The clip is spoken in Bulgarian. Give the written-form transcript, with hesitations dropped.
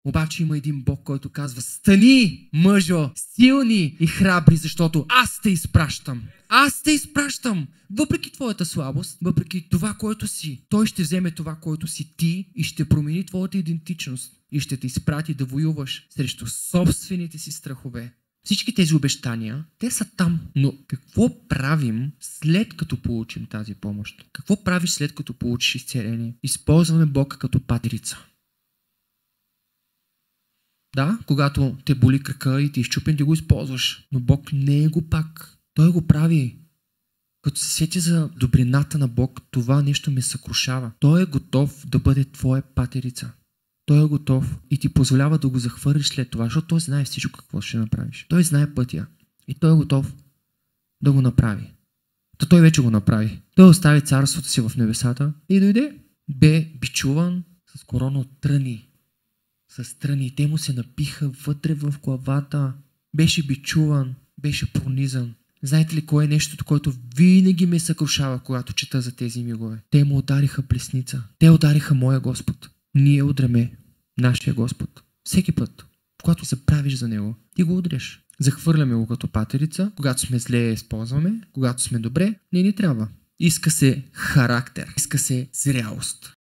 Обаче има един Бог, който казва: стани, мъжо, силни и храбри, защото аз те изпращам. Аз те изпращам. Въпреки твоята слабост, въпреки това, което си, Той ще вземе това, което си ти и ще промени твоята идентичност и ще те изпрати да воюваш срещу собствените си страхове. Всички тези обещания, те са там. Но какво правим след като получим тази помощ? Какво правиш след като получиш изцеление? Използваме Бог като патерица. Да, когато те боли крака и ти изчупен, ти го използваш. Но Бог не е го пак. Той го прави. Като се сети за добрината на Бог, това нещо ме съкрушава. Той е готов да бъде твоя патерица. Той е готов и ти позволява да го захвърлиш след това, защото Той знае всичко какво ще направиш. Той знае пътя и Той е готов да го направи. Той вече го направи. Той остави царството си в небесата и дойде. Бе бичуван с корона от тръни. С тръни. Те му се напиха вътре в главата. Беше бичуван, беше пронизан. Знаете ли кое е нещото, което винаги ме съкрушава, когато чета за тези мигове? Те му удариха плесница. Те удариха моя Господ. Ние удреме нашия Господ. Всеки път, когато се правиш за Него, ти го удреш. Захвърляме го като патерица. Когато сме зле, я използваме. Когато сме добре, не ни трябва. Иска се характер. Иска се зрялост.